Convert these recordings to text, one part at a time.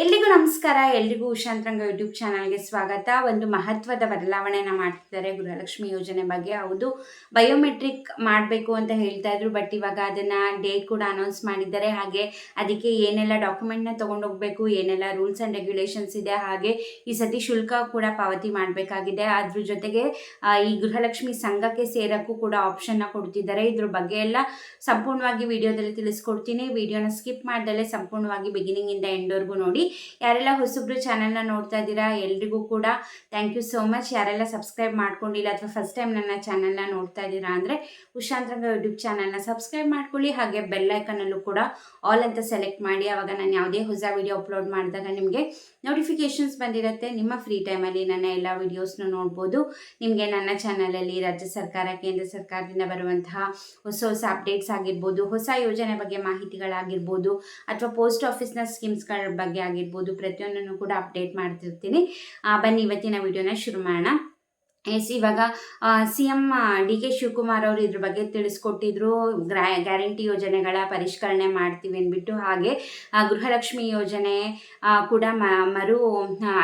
ಎಲ್ರಿಗೂ ನಮಸ್ಕಾರ. ಎಲ್ರಿಗೂ ಉಷಾಂತರಂಗ ಯೂಟ್ಯೂಬ್ ಚಾನಲ್ಗೆ ಸ್ವಾಗತ. ಒಂದು ಮಹತ್ವದ ಬದಲಾವಣೆಯನ್ನು ಮಾಡ್ತಿದ್ದಾರೆ ಗೃಹಲಕ್ಷ್ಮಿ ಯೋಜನೆ ಬಗ್ಗೆ. ಹೌದು, ಬಯೋಮೆಟ್ರಿಕ್ ಮಾಡಬೇಕು ಅಂತ ಹೇಳ್ತಾ ಇದ್ರು, ಬಟ್ ಇವಾಗ ಅದನ್ನು ಡೇಟ್ ಕೂಡ ಅನೌನ್ಸ್ ಮಾಡಿದ್ದಾರೆ. ಹಾಗೆ ಅದಕ್ಕೆ ಏನೆಲ್ಲ ಡಾಕ್ಯುಮೆಂಟ್ನ ತೊಗೊಂಡೋಗ್ಬೇಕು, ಏನೆಲ್ಲ ರೂಲ್ಸ್ ಆ್ಯಂಡ್ ರೆಗ್ಯುಲೇಷನ್ಸ್ ಇದೆ, ಹಾಗೆ ಈ ಸತಿ ಶುಲ್ಕ ಕೂಡ ಪಾವತಿ ಮಾಡಬೇಕಾಗಿದೆ. ಅದ್ರ ಜೊತೆಗೆ ಈ ಗೃಹಲಕ್ಷ್ಮಿ ಸಂಘಕ್ಕೆ ಸೇರೋಕ್ಕೂ ಕೂಡ ಆಪ್ಷನ್ನ ಕೊಡ್ತಿದ್ದಾರೆ. ಇದ್ರ ಬಗ್ಗೆ ಎಲ್ಲ ಸಂಪೂರ್ಣವಾಗಿ ವಿಡಿಯೋದಲ್ಲಿ ತಿಳಿಸ್ಕೊಡ್ತೀನಿ. ವಿಡಿಯೋನ ಸ್ಕಿಪ್ ಮಾಡ್ದಲೇ ಸಂಪೂರ್ಣವಾಗಿ ಬಿಗಿನಿಂಗಿಂದ ಎಂಡ್ವರೆಗೂ ನೋಡಿ. ಯಾರೆಲ್ಲ ಹೊಸಬ್ರು ಚಾನೆಲ್ನ ನೋಡ್ತಾ ಇದ್ದೀರಾ ಎಲ್ರಿಗೂ ಕೂಡ ಥ್ಯಾಂಕ್ ಯು ಸೋ ಮಚ್. ಯಾರೆಲ್ಲ ಸಬ್ಸ್ಕ್ರೈಬ್ ಮಾಡ್ಕೊಂಡಿಲ್ಲ ಅಥವಾ ಫಸ್ಟ್ ಟೈಮ್ ನನ್ನ ಚಾನೆಲ್ನ ನೋಡ್ತಾ ಇದ್ದೀರಾ ಅಂದರೆ ಉಷಾಂತರಂಗ ಯೂಟ್ಯೂಬ್ ಚಾನೆಲ್ನ ಸಬ್ಸ್ಕ್ರೈಬ್ ಮಾಡ್ಕೊಳ್ಳಿ. ಹಾಗೆ ಬೆಲ್ ಐಕನಲ್ಲೂ ಕೂಡ ಆಲ್ ಅಂತ ಸೆಲೆಕ್ಟ್ ಮಾಡಿ. ಆವಾಗ ನಾನು ಯಾವುದೇ ಹೊಸ ವಿಡಿಯೋ ಅಪ್ಲೋಡ್ ಮಾಡಿದಾಗ ನಿಮಗೆ ನೋಟಿಫಿಕೇಷನ್ಸ್ ಬಂದಿರುತ್ತೆ. ನಿಮ್ಮ ಫ್ರೀ ಟೈಮಲ್ಲಿ ನನ್ನ ಎಲ್ಲ ವಿಡಿಯೋಸ್ನ ನೋಡ್ಬೋದು. ನಿಮಗೆ ನನ್ನ ಚಾನಲಲ್ಲಿ ರಾಜ್ಯ ಸರ್ಕಾರ, ಕೇಂದ್ರ ಸರ್ಕಾರದಿಂದ ಬರುವಂತಹ ಹೊಸ ಹೊಸ ಅಪ್ಡೇಟ್ಸ್ ಆಗಿರ್ಬೋದು, ಹೊಸ ಯೋಜನೆ ಬಗ್ಗೆ ಮಾಹಿತಿಗಳಾಗಿರ್ಬೋದು, ಅಥವಾ ಪೋಸ್ಟ್ ಆಫೀಸ್ನ ಸ್ಕೀಮ್ಸ್ಗಳ ಬಗ್ಗೆ ಆಗಿರ್ಬೋದು, ಪ್ರತಿಯೊಂದನ್ನು ಕೂಡ ಅಪ್ಡೇಟ್ ಮಾಡ್ತಿರ್ತೀನಿ. ಬನ್ನಿ ಇವತ್ತಿನ ವಿಡಿಯೋನ ಶುರು ಮಾಡೋಣ. ಇವಾಗ CM DK ಶಿವಕುಮಾರ್ ಅವರು ಇದ್ರ ಬಗ್ಗೆ ತಿಳಿಸ್ಕೊಟ್ಟಿದ್ರು. ಗ್ಯಾರಂಟಿ ಯೋಜನೆಗಳ ಪರಿಷ್ಕರಣೆ ಮಾಡ್ತೀವಿ ಅಂದ್ಬಿಟ್ಟು, ಹಾಗೆ ಗೃಹಲಕ್ಷ್ಮಿ ಯೋಜನೆ ಕೂಡ ಮರು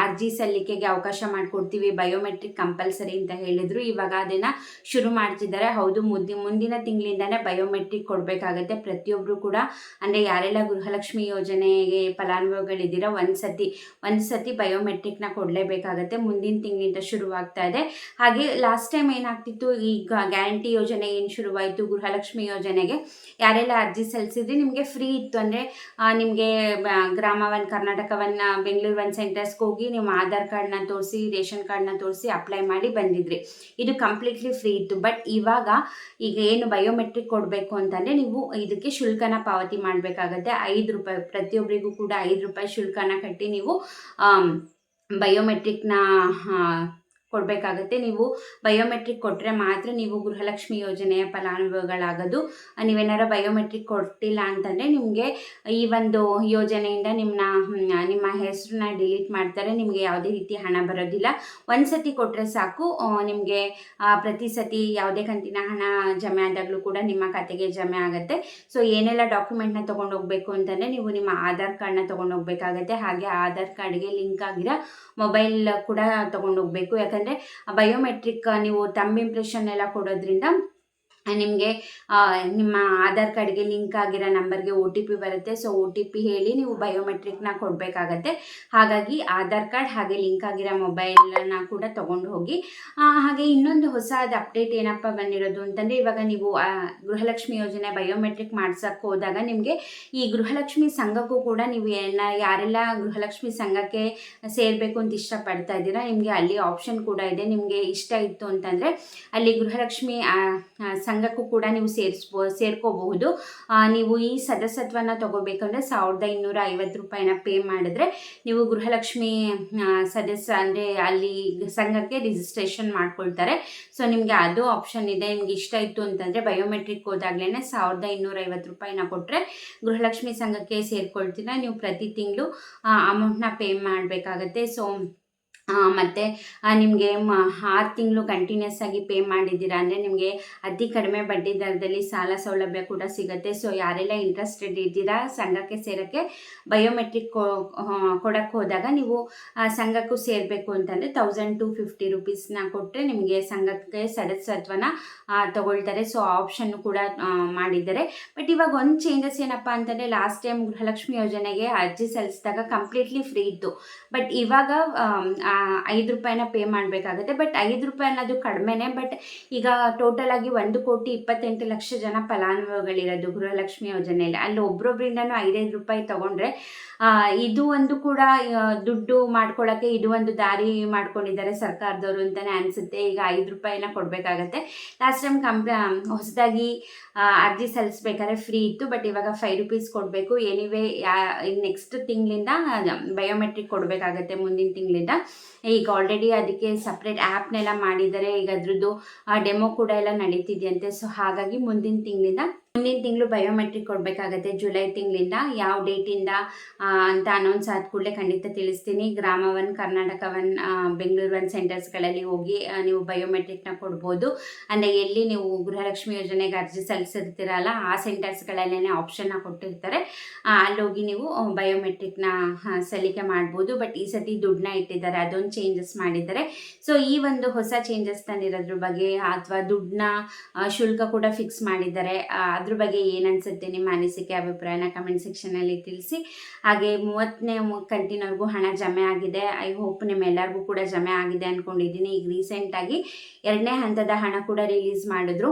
ಅರ್ಜಿ ಸಲ್ಲಿಕೆಗೆ ಅವಕಾಶ ಮಾಡಿಕೊಡ್ತೀವಿ, ಬಯೋಮೆಟ್ರಿಕ್ ಕಂಪಲ್ಸರಿ ಅಂತ ಹೇಳಿದ್ರು. ಇವಾಗ ಅದನ್ನು ಶುರು ಮಾಡ್ತಿದ್ದಾರೆ. ಹೌದು, ಮುಂದಿನ ತಿಂಗಳಿಂದನೇ ಬಯೋಮೆಟ್ರಿಕ್ ಕೊಡಬೇಕಾಗತ್ತೆ ಪ್ರತಿಯೊಬ್ಬರು ಕೂಡ. ಅಂದರೆ ಯಾರೆಲ್ಲ ಗೃಹಲಕ್ಷ್ಮಿ ಯೋಜನೆಗೆ ಫಲಾನುಭವಿಗಳಿದ್ದೀರಾ ಒಂದು ಸತಿ ಬಯೋಮೆಟ್ರಿಕ್ನ ಕೊಡಲೇಬೇಕಾಗತ್ತೆ. ಮುಂದಿನ ತಿಂಗಳಿಂದ ಶುರುವಾಗ್ತಾ ಇದೆ. ಹಾಗೆ ಲಾಸ್ಟ್ ಟೈಮ್ ಏನಾಗ್ತಿತ್ತು, ಈ ಗ್ಯಾರಂಟಿ ಯೋಜನೆ ಏನು ಶುರುವಾಯಿತು ಗೃಹಲಕ್ಷ್ಮಿ ಯೋಜನೆಗೆ ಯಾರೆಲ್ಲ ಅರ್ಜಿ ಸಲ್ಲಿಸಿದ್ರಿ ನಿಮಗೆ ಫ್ರೀ ಇತ್ತು. ಅಂದರೆ ನಿಮಗೆ Grama one, Karnataka one, Bengaluru one ಸೆಂಟರ್ಸ್ಗೆ ಹೋಗಿ ನಿಮ್ಮ ಆಧಾರ್ ಕಾರ್ಡ್ನ ತೋರಿಸಿ, ರೇಷನ್ ಕಾರ್ಡ್ನ ತೋರಿಸಿ ಅಪ್ಲೈ ಮಾಡಿ ಬಂದಿದ್ರಿ. ಇದು ಕಂಪ್ಲೀಟ್ಲಿ ಫ್ರೀ ಇತ್ತು. ಬಟ್ ಈಗ ಏನು ಬಯೋಮೆಟ್ರಿಕ್ ಕೊಡಬೇಕು ಅಂತಂದರೆ ನೀವು ಇದಕ್ಕೆ ಶುಲ್ಕನ ಪಾವತಿ ಮಾಡಬೇಕಾಗತ್ತೆ. 5 ರೂಪಾಯಿ, ಪ್ರತಿಯೊಬ್ಬರಿಗೂ ಕೂಡ 5 ರೂಪಾಯಿ ಶುಲ್ಕನ ಕಟ್ಟಿ ನೀವು ಬಯೋಮೆಟ್ರಿಕ್ನ ಕೊಡಬೇಕಾಗತ್ತೆ. ನೀವು ಬಯೋಮೆಟ್ರಿಕ್ ಕೊಟ್ಟರೆ ಮಾತ್ರ ನೀವು ಗೃಹಲಕ್ಷ್ಮಿ ಯೋಜನೆಯ ಫಲಾನುಭವಿಗಳಾಗೋದು. ನೀವೇನಾರು ಬಯೋಮೆಟ್ರಿಕ್ ಕೊಟ್ಟಿಲ್ಲ ಅಂತಂದರೆ ನಿಮಗೆ ಈ ಒಂದು ಯೋಜನೆಯಿಂದ ನಿಮ್ಮ ಹೆಸರನ್ನ ಡಿಲೀಟ್ ಮಾಡ್ತಾರೆ. ನಿಮಗೆ ಯಾವುದೇ ರೀತಿ ಹಣ ಬರೋದಿಲ್ಲ. ಒಂದು ಸತಿ ಕೊಟ್ಟರೆ ಸಾಕು, ನಿಮಗೆ ಪ್ರತಿ ಸತಿ ಯಾವುದೇ ಕಂತಿನ ಹಣ ಜಮೆ ಆದಾಗಲೂ ಕೂಡ ನಿಮ್ಮ ಖಾತೆಗೆ ಜಮೆ ಆಗುತ್ತೆ. ಸೊ ಏನೆಲ್ಲ ಡಾಕ್ಯುಮೆಂಟ್ನ ತೊಗೊಂಡೋಗ್ಬೇಕು ಅಂತಂದರೆ ನೀವು ನಿಮ್ಮ ಆಧಾರ್ ಕಾರ್ಡ್ನ ತೊಗೊಂಡೋಗ್ಬೇಕಾಗತ್ತೆ. ಹಾಗೆ ಆಧಾರ್ ಕಾರ್ಡ್ಗೆ ಲಿಂಕ್ ಆಗಿರೋ ಮೊಬೈಲ್ ಕೂಡ ತೊಗೊಂಡೋಗ್ಬೇಕು. ಯಾಕಂದರೆ ಬಯೋಮೆಟ್ರಿಕ್ ನೀವು ಥಂಬ್ ಇಂಪ್ರೆಷನ್ ಎಲ್ಲ ಕೊಡೋದ್ರಿಂದ ನಿಮಗೆ ನಿಮ್ಮ ಆಧಾರ್ ಕಾರ್ಡ್ಗೆ ಲಿಂಕ್ ಆಗಿರೋ ನಂಬರ್ಗೆ OTP ಬರುತ್ತೆ. ಸೊ OTP ಹೇಳಿ ನೀವು ಬಯೋಮೆಟ್ರಿಕ್ನ ಕೊಡಬೇಕಾಗತ್ತೆ. ಹಾಗಾಗಿ ಆಧಾರ್ ಕಾರ್ಡ್ ಹಾಗೆ ಲಿಂಕ್ ಆಗಿರೋ ಮೊಬೈಲನ್ನ ಕೂಡ ತೊಗೊಂಡು ಹೋಗಿ. ಹಾಗೆ ಇನ್ನೊಂದು ಹೊಸದು ಅಪ್ಡೇಟ್ ಏನಪ್ಪ ಬಂದಿರೋದು ಅಂತಂದರೆ, ಇವಾಗ ನೀವು ಗೃಹಲಕ್ಷ್ಮಿ ಯೋಜನೆ ಬಯೋಮೆಟ್ರಿಕ್ ಮಾಡ್ಸೋಕ್ಕೆ ಹೋದಾಗ ನಿಮಗೆ ಈ ಗೃಹಲಕ್ಷ್ಮಿ ಸಂಘಕ್ಕೂ ಕೂಡ ನೀವು ಯಾರೆಲ್ಲ ಗೃಹಲಕ್ಷ್ಮಿ ಸಂಘಕ್ಕೆ ಸೇರಬೇಕು ಅಂತ ಇಷ್ಟಪಡ್ತಾ ಇದ್ದೀರಾ, ನಿಮಗೆ ಅಲ್ಲಿ ಆಪ್ಷನ್ ಕೂಡ ಇದೆ. ನಿಮಗೆ ಇಷ್ಟ ಇತ್ತು ಅಂತಂದರೆ ಅಲ್ಲಿ ಗೃಹಲಕ್ಷ್ಮಿ ಸಂಘಕ್ಕೂ ಕೂಡ ನೀವು ಸೇರ್ಕೋಬಹುದು. ನೀವು ಈ ಸದಸ್ಯತ್ವನ ತಗೋಬೇಕಂದ್ರೆ 1250 ರೂಪಾಯಿನ ಪೇ ಮಾಡಿದ್ರೆ ನೀವು ಗೃಹಲಕ್ಷ್ಮಿ ಸದಸ್ಯ ಅಂದರೆ ಅಲ್ಲಿ ಸಂಘಕ್ಕೆ ರಿಜಿಸ್ಟ್ರೇಷನ್ ಮಾಡ್ಕೊಳ್ತಾರೆ. ಸೊ ನಿಮಗೆ ಅದು ಆಪ್ಷನ್ ಇದೆ. ನಿಮ್ಗೆ ಇಷ್ಟ ಇತ್ತು ಅಂತಂದರೆ ಬಯೋಮೆಟ್ರಿಕ್ ಹೋದಾಗ್ಲೇ 1250 ರೂಪಾಯಿನ ಕೊಟ್ಟರೆ ಗೃಹಲಕ್ಷ್ಮಿ ಸಂಘಕ್ಕೆ ಸೇರ್ಕೊಳ್ತೀರಾ. ನೀವು ಪ್ರತಿ ತಿಂಗಳು ಅಮೌಂಟ್ನ ಪೇ ಮಾಡಬೇಕಾಗತ್ತೆ. ಸೊ ಮತ್ತು ನಿಮಗೆ 6 ತಿಂಗಳು ಕಂಟಿನ್ಯೂಸ್ ಆಗಿ ಪೇ ಮಾಡಿದ್ದೀರಾ ಅಂದರೆ ನಿಮಗೆ ಅತಿ ಕಡಿಮೆ ಬಡ್ಡಿ ದರದಲ್ಲಿ ಸಾಲ ಸೌಲಭ್ಯ ಕೂಡ ಸಿಗುತ್ತೆ. ಸೊ ಯಾರೆಲ್ಲ ಇಂಟ್ರೆಸ್ಟೆಡ್ ಇದ್ದೀರಾ ಸಂಘಕ್ಕೆ ಸೇರೋಕ್ಕೆ, ಬಯೋಮೆಟ್ರಿಕ್ ಕೊಡೋಕ್ಕೆ ಹೋದಾಗ ನೀವು ಸಂಘಕ್ಕೂ ಸೇರಬೇಕು ಅಂತಂದರೆ 1250 ರೂಪೀಸ್ನ ಕೊಟ್ಟರೆ ನಿಮಗೆ ಸಂಘಕ್ಕೆ ಸದಸ್ಯತ್ವನ ತಗೊಳ್ತಾರೆ. ಸೊ ಆಪ್ಷನ್ನು ಕೂಡ ಮಾಡಿದ್ದಾರೆ. ಬಟ್ ಇವಾಗ ಒಂದು ಚೇಂಜಸ್ ಏನಪ್ಪ ಅಂತಂದರೆ, ಲಾಸ್ಟ್ ಟೈಮ್ ಗೃಹಲಕ್ಷ್ಮಿ ಯೋಜನೆಗೆ ಅರ್ಜಿ ಸಲ್ಲಿಸಿದಾಗ ಕಂಪ್ಲೀಟ್ಲಿ ಫ್ರೀ ಇತ್ತು. ಬಟ್ ಇವಾಗ 5 ರೂಪಾಯಿನ ಪೇ ಮಾಡಬೇಕಾಗುತ್ತೆ. ಬಟ್ 5 ರೂಪಾಯಿ ಅನ್ನೋದು ಕಡಿಮೆನೇ. ಬಟ್ ಈಗ ಟೋಟಲ್ ಆಗಿ 1,28,00,000 ಜನ ಫಲಾನುಭವಿಗಳಿರೋದು ಗೃಹಲಕ್ಷ್ಮಿ ಯೋಜನೆಯಲ್ಲಿ. ಅಲ್ಲಿ ಒಬ್ಬೊಬ್ಬರಿಂದನೂ 5 ರೂಪಾಯಿ ತೊಗೊಂಡ್ರೆ ಇದು ಒಂದು ಕೂಡ ದುಡ್ಡು ಮಾಡ್ಕೊಳ್ಳೋಕ್ಕೆ ಇದು ಒಂದು ದಾರಿ ಮಾಡ್ಕೊಂಡಿದ್ದಾರೆ ಸರ್ಕಾರದವರು ಅಂತಲೇ ಅನಿಸುತ್ತೆ. ಈಗ 5 ರೂಪಾಯಿನ ಕೊಡಬೇಕಾಗತ್ತೆ. ಲಾಸ್ಟ್ ಟೈಮ್ ಹೊಸದಾಗಿ ಅರ್ಜಿ ಸಲ್ಲಿಸ್ಬೇಕಾದ್ರೆ ಫ್ರೀ ಇತ್ತು. ಬಟ್ ಇವಾಗ 5 ರೂಪೀಸ್ ಕೊಡಬೇಕು. ಎನಿವೇ ನೆಕ್ಸ್ಟ್ ತಿಂಗಳಿಂದ ಬಯೋಮೆಟ್ರಿಕ್ ಕೊಡಬೇಕಾಗತ್ತೆ. ಮುಂದಿನ ತಿಂಗಳಿಂದ ಈಗ ಆಲ್ರೆಡಿ ಅದಕ್ಕೆ ಸಪ್ರೇಟ್ ಆ್ಯಪ್ನೆಲ್ಲ ಮಾಡಿದ್ದಾರೆ. ಈಗ ಅದ್ರದ್ದು ಡೆಮೋ ಕೂಡ ಎಲ್ಲ ನಡೀತಿದೆಯಂತೆ. ಸೊ ಹಾಗಾಗಿ ಮುಂದಿನ ತಿಂಗಳಿಂದ ಮುಂದಿನ ತಿಂಗಳು ಬಯೋಮೆಟ್ರಿಕ್ ಕೊಡಬೇಕಾಗತ್ತೆ ಜುಲೈ ತಿಂಗಳಿಂದ. ಯಾವ ಡೇಟಿಂದ ಅಂತ ಅನೌನ್ಸ್ ಆದ ಕೂಡಲೇ ಖಂಡಿತ ತಿಳಿಸ್ತೀನಿ. ಗ್ರಾಮ 1, ಕರ್ನಾಟಕ 1, ಬೆಂಗಳೂರು 1 ಸೆಂಟರ್ಸ್ಗಳಲ್ಲಿ ಹೋಗಿ ನೀವು ಬಯೋಮೆಟ್ರಿಕ್ನ ಕೊಡ್ಬೋದು. ಅಂದರೆ ಎಲ್ಲಿ ನೀವು ಗೃಹಲಕ್ಷ್ಮಿ ಯೋಜನೆಗೆ ಅರ್ಜಿ ಸಲ್ಲಿಸಿರ್ತೀರಲ್ಲ ಆ ಸೆಂಟರ್ಸ್ಗಳಲ್ಲೇ ಆಪ್ಷನ್ನ ಕೊಟ್ಟಿರ್ತಾರೆ. ಅಲ್ಲೋಗಿ ನೀವು ಬಯೋಮೆಟ್ರಿಕ್ನ ಸಲ್ಲಿಕೆ ಮಾಡ್ಬೋದು. ಬಟ್ ಈ ಸತಿ ದುಡ್ಡನ್ನ ಇಟ್ಟಿದ್ದಾರೆ, ಅದೊಂದು ಚೇಂಜಸ್ ಮಾಡಿದ್ದಾರೆ. ಸೊ ಈ ಒಂದು ಹೊಸ ಚೇಂಜಸ್ ತಂದಿರೋದ್ರ ಬಗ್ಗೆ ಅಥವಾ ದುಡ್ಡನ್ನ ಶುಲ್ಕ ಕೂಡ ಫಿಕ್ಸ್ ಮಾಡಿದ್ದಾರೆ, ಅದ್ರ ಬಗ್ಗೆ ಏನನ್ಸುತ್ತೆ ನಿಮ್ಮ ಅನಿಸಿಕೆ ಅಭಿಪ್ರಾಯನ ಕಮೆಂಟ್ ಸೆಕ್ಷನಲ್ಲಿ ತಿಳಿಸಿ. ಹಾಗೆ 30ನೇ ಕಂತಿನವರೆಗೂ ಹಣ ಜಮೆ ಆಗಿದೆ. ಐ ಹೋಪ್ ನಿಮ್ಮೆಲ್ಲರಿಗೂ ಕೂಡ ಜಮೆ ಆಗಿದೆ ಅಂದ್ಕೊಂಡಿದ್ದೀನಿ. ಈಗ ರೀಸೆಂಟಾಗಿ 2ನೇ ಹಂತದ ಹಣ ಕೂಡ ರಿಲೀಸ್ ಮಾಡಿದ್ರು.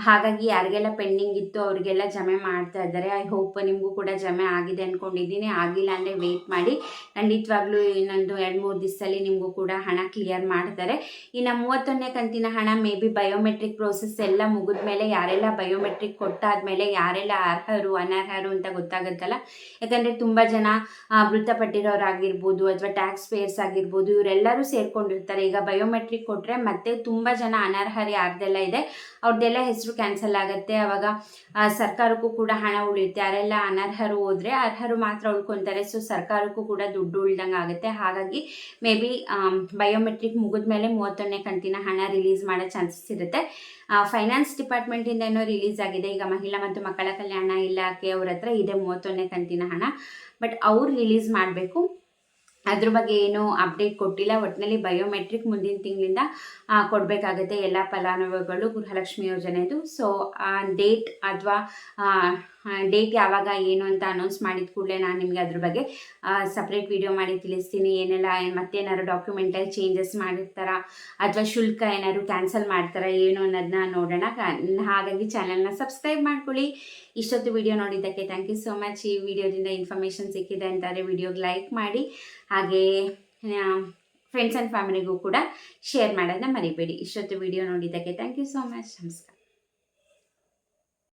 ಹಾಗಾಗಿ ಯಾರಿಗೆಲ್ಲ ಪೆಂಡಿಂಗ್ ಇತ್ತು ಅವರಿಗೆಲ್ಲ ಜಮೆ ಮಾಡ್ತಾ ಇದ್ದಾರೆ. ಐ ಹೋಪ್ ನಿಮಗೂ ಕೂಡ ಜಮೆ ಆಗಿದೆ ಅಂದ್ಕೊಂಡಿದ್ದೀನಿ. ಆಗಿಲ್ಲ ಅಂದರೆ ವೆಯ್ಟ್ ಮಾಡಿ, ಖಂಡಿತವಾಗ್ಲೂ ಇನ್ನೊಂದು 2-3 ದಿವಸದಲ್ಲಿ ನಿಮಗೂ ಕೂಡ ಹಣ ಕ್ಲಿಯರ್ ಮಾಡ್ತಾರೆ. ಇನ್ನು 31ನೇ ಕಂತಿನ ಹಣ ಮೇ ಬಿ ಬಯೋಮೆಟ್ರಿಕ್ ಪ್ರೋಸೆಸ್ ಎಲ್ಲ ಮುಗಿದ ಮೇಲೆ, ಯಾರೆಲ್ಲ ಬಯೋಮೆಟ್ರಿಕ್ ಕೊಟ್ಟಾದ್ಮೇಲೆ ಯಾರೆಲ್ಲ ಅರ್ಹರು ಅನರ್ಹರು ಅಂತ ಗೊತ್ತಾಗುತ್ತಲ್ಲ. ಯಾಕಂದರೆ ತುಂಬ ಜನ ಮೃತಪಟ್ಟಿರೋರಾಗಿರ್ಬೋದು ಅಥವಾ ಟ್ಯಾಕ್ಸ್ ಪೇಯರ್ಸ್ ಆಗಿರ್ಬೋದು, ಇವರೆಲ್ಲರೂ ಸೇರ್ಕೊಂಡಿರ್ತಾರೆ. ಈಗ ಬಯೋಮೆಟ್ರಿಕ್ ಕೊಟ್ಟರೆ ಮತ್ತೆ ತುಂಬ ಜನ ಅನರ್ಹರು ಯಾರ್ದೆಲ್ಲ ಇದೆ ಅವ್ರದ್ದೆಲ್ಲ ಹೆಸರು ಕ್ಯಾನ್ಸಲ್ ಆಗುತ್ತೆ. ಆವಾಗ ಸರ್ಕಾರಕ್ಕೂ ಕೂಡ ಹಣ ಉಳಿಯುತ್ತೆ. ಯಾರೆಲ್ಲ ಅನರ್ಹರು ಹೋದರೆ ಅರ್ಹರು ಮಾತ್ರ ಉಳ್ಕೊತಾರೆ. ಸೊ ಸರ್ಕಾರಕ್ಕೂ ಕೂಡ ದುಡ್ಡು ಉಳ್ದಂಗೆ ಆಗುತ್ತೆ. ಹಾಗಾಗಿ ಮೇ ಬಿ ಬಯೋಮೆಟ್ರಿಕ್ ಮುಗಿದ ಮೇಲೆ 31ನೇ ಕಂತಿನ ಹಣ ರಿಲೀಸ್ ಮಾಡೋ ಚಾನ್ಸಸ್ ಇರುತ್ತೆ. ಫೈನಾನ್ಸ್ ಡಿಪಾರ್ಟ್ಮೆಂಟಿಂದ ಏನೋ ರಿಲೀಸ್ ಆಗಿದೆ. ಈಗ ಮಹಿಳಾ ಮತ್ತು ಮಕ್ಕಳ ಕಲ್ಯಾಣ ಇಲಾಖೆ ಅವ್ರ ಹತ್ರ ಇದೆ 31ನೇ ಕಂತಿನ ಹಣ, ಬಟ್ ಅವ್ರು ರಿಲೀಸ್ ಮಾಡಬೇಕು. ಅದ್ರ ಬಗ್ಗೆ ಏನು ಅಪ್ಡೇಟ್ ಕೊಟ್ಟಿಲ್ಲ. ಒಟ್ಟಿನಲ್ಲಿ ಬಯೋಮೆಟ್ರಿಕ್ ಮುಂದಿನ ತಿಂಗಳಿಂದ ಕೊಡಬೇಕಾಗುತ್ತೆ ಎಲ್ಲ ಫಲಾನುಭವಿಗಳು ಗೃಹಲಕ್ಷ್ಮಿ ಯೋಜನೆದು. ಸೊ ಡೇಟ್ ಅಥವಾ ಡೇಟ್ ಯಾವಾಗ ಏನು ಅಂತ ಅನೌನ್ಸ್ ಮಾಡಿದ ಕೂಡಲೇ ನಾನು ನಿಮಗೆ ಅದ್ರ ಬಗ್ಗೆ ಸಪ್ರೇಟ್ ವಿಡಿಯೋ ಮಾಡಿ ತಿಳಿಸ್ತೀನಿ. ಏನೆಲ್ಲ ಮತ್ತೇನಾದ್ರು ಡಾಕ್ಯುಮೆಂಟಲ್ಲಿ ಚೇಂಜಸ್ ಮಾಡಿರ್ತಾರ ಅಥವಾ ಶುಲ್ಕ ಏನಾದ್ರು ಕ್ಯಾನ್ಸಲ್ ಮಾಡ್ತಾರಾ ಏನು ಅನ್ನೋದನ್ನ ನೋಡೋಣ. ಹಾಗಾಗಿ ಚಾನಲ್ನ ಸಬ್ಸ್ಕ್ರೈಬ್ ಮಾಡ್ಕೊಳ್ಳಿ. ಇಷ್ಟೊತ್ತು ವಿಡಿಯೋ ನೋಡಿದ್ದಕ್ಕೆ ಥ್ಯಾಂಕ್ ಯು ಸೋ ಮಚ್. ಈ ವಿಡಿಯೋದಿಂದ ಇನ್ಫಾರ್ಮೇಷನ್ ಸಿಕ್ಕಿದೆ ಅಂತಾರೆ ವಿಡಿಯೋಗೆ ಲೈಕ್ ಮಾಡಿ, ಹಾಗೆ ಫ್ರೆಂಡ್ಸ್ ಆ್ಯಂಡ್ ಫ್ಯಾಮಿಲಿಗೂ ಕೂಡ ಶೇರ್ ಮಾಡೋದನ್ನ ಮರಿಬೇಡಿ. ಇಷ್ಟೊತ್ತು ವಿಡಿಯೋ ನೋಡಿದ್ದಕ್ಕೆ ಥ್ಯಾಂಕ್ ಯು ಸೋ ಮಚ್. ನಮಸ್ಕಾರ.